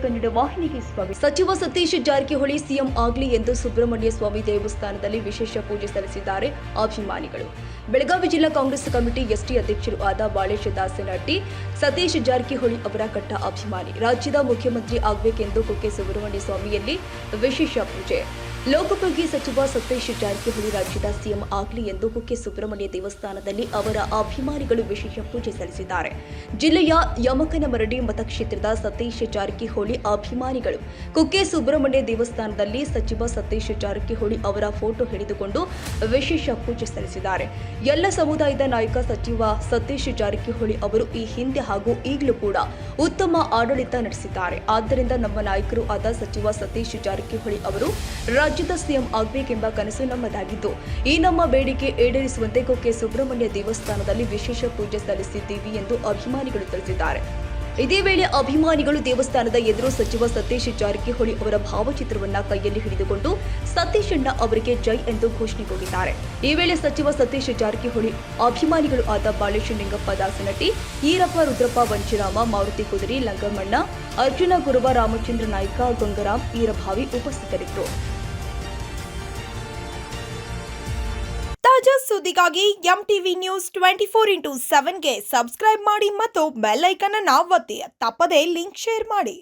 ಕನ್ನಡ ವಾಹಿನಿಗೆ ಸ್ವಾಗತ. ಸಚಿವ ಸತೀಶ್ ಜಾರಕಿಹೊಳಿ ಸಿಎಂ ಆಗಲಿ ಎಂದು ಸುಬ್ರಹ್ಮಣ್ಯ ಸ್ವಾಮಿ ದೇವಸ್ಥಾನದಲ್ಲಿ ವಿಶೇಷ ಪೂಜೆ ಸಲ್ಲಿಸಿದ್ದಾರೆ ಅಭಿಮಾನಿಗಳು. ಬೆಳಗಾವಿ ಜಿಲ್ಲಾ ಕಾಂಗ್ರೆಸ್ ಕಮಿಟಿ ಎಸ್ಟಿ ಅಧ್ಯಕ್ಷರು ಆದ ಬಾಳೇಶ ದಾಸನಹಟ್ಟಿ ಸತೀಶ್ ಜಾರಕಿಹೊಳಿ ಅವರ ಕಟ್ಟ ಅಭಿಮಾನಿ. ರಾಜ್ಯದ ಮುಖ್ಯಮಂತ್ರಿ ಆಗಬೇಕೆಂದು ಕುಕ್ಕೆ ಸುಬ್ರಹ್ಮಣ್ಯ ಸ್ವಾಮಿಯಲ್ಲಿ ವಿಶೇಷ ಪೂಜೆ. ಲೋಕೋಪಯೋಗಿ ಸಚಿವ ಸತೀಶ್ ಜಾರಕಿಹೊಳಿ ರಾಜ್ಯದ ಸಿಎಂ ಆಗಲಿ ಎಂದು ಕುಕ್ಕೆ ಸುಬ್ರಹ್ಮಣ್ಯ ದೇವಸ್ಥಾನದಲ್ಲಿ ಅವರ ಅಭಿಮಾನಿಗಳು ವಿಶೇಷ ಪೂಜೆ ಸಲ್ಲಿಸಿದ್ದಾರೆ. ಜಿಲ್ಲೆಯ ಯಮಕನಮರಡಿ ಮತಕ್ಷೇತ್ರದ ಸತೀಶ್ ಜಾರಕಿಹೊಳಿ ಅಭಿಮಾನಿಗಳು ಕುಕ್ಕೆ ಸುಬ್ರಹ್ಮಣ್ಯ ದೇವಸ್ಥಾನದಲ್ಲಿ ಸಚಿವ ಸತೀಶ್ ಜಾರಕಿಹೊಳಿ ಅವರ ಫೋಟೋ ಹಿಡಿದುಕೊಂಡು ವಿಶೇಷ ಪೂಜೆ ಸಲ್ಲಿಸಿದ್ದಾರೆ. ಎಲ್ಲ ಸಮುದಾಯದ ನಾಯಕ ಸಚಿವ ಸತೀಶ್ ಜಾರಕಿಹೊಳಿ ಅವರು ಈ ಹಿಂದೆ ಹಾಗೂ ಈಗಲೂ ಕೂಡ ಉತ್ತಮ ಆಡಳಿತ ನಡೆಸಿದ್ದಾರೆ. ಆದ್ದರಿಂದ ನಮ್ಮ ನಾಯಕರು ಆದ ಸಚಿವ ಸತೀಶ್ ಜಾರಕಿಹೊಳಿ ಅವರು ರಾಜ್ಯದ ಸಿಎಂ ಆಗಬೇಕೆಂಬ ಕನಸು ನಮ್ಮದಾಗಿದ್ದು, ಈ ನಮ್ಮ ಬೇಡಿಕೆ ಈಡೇರಿಸುವಂತೆ ಕುಕ್ಕೆ ಸುಬ್ರಹ್ಮಣ್ಯ ದೇವಸ್ಥಾನದಲ್ಲಿ ವಿಶೇಷ ಪೂಜೆ ಸಲ್ಲಿಸಿದ್ದೀವಿ ಎಂದು ಅಭಿಮಾನಿಗಳು ತಿಳಿಸಿದ್ದಾರೆ. ಇದೇ ವೇಳೆ ಅಭಿಮಾನಿಗಳು ದೇವಸ್ಥಾನದ ಎದುರು ಸಚಿವ ಸತೀಶ್ ಜಾರಕಿಹೊಳಿ ಅವರ ಭಾವಚಿತ್ರವನ್ನ ಕೈಯಲ್ಲಿ ಹಿಡಿದುಕೊಂಡು ಸತೀಶ್ ಅಣ್ಣ ಅವರಿಗೆ ಜೈ ಎಂದು ಘೋಷಣೆ ಕೂಗಿದ್ದಾರೆ. ಈ ವೇಳೆ ಸಚಿವ ಸತೀಶ್ ಜಾರಕಿಹೊಳಿ ಅಭಿಮಾನಿಗಳು ಆದ ಬಾಳೇಶ ನಿಂಗಪ್ಪ ದಾಸನಟ್ಟಿ, ಈರಪ್ಪ, ರುದ್ರಪ್ಪ, ವಂಚಿರಾಮ, ಮಾರುತಿ ಕುದುರಿ, ಲಂಗಮಣ್ಣ, ಅರ್ಜುನ ಗುರುವ, ರಾಮಚಂದ್ರ ನಾಯ್ಕ, ಗಂಗರಾಮ್, ಈರಭಾವಿ ಉಪಸ್ಥಿತರಿದ್ದರು. ತಾಜಾ ಸುದ್ದಿಗಾಗಿ ಎಂಟಿವಿ ನ್ಯೂಸ್ 24x7ಗೆ ಸಬ್ಸ್ಕ್ರೈಬ್ ಮಾಡಿ ಮತ್ತು ಬೆಲ್ ಐಕಾನ್ ಅನ್ನು ಒತ್ತಿ. ತಪ್ಪದೇ ಲಿಂಕ್ ಶೇರ್ ಮಾಡಿ.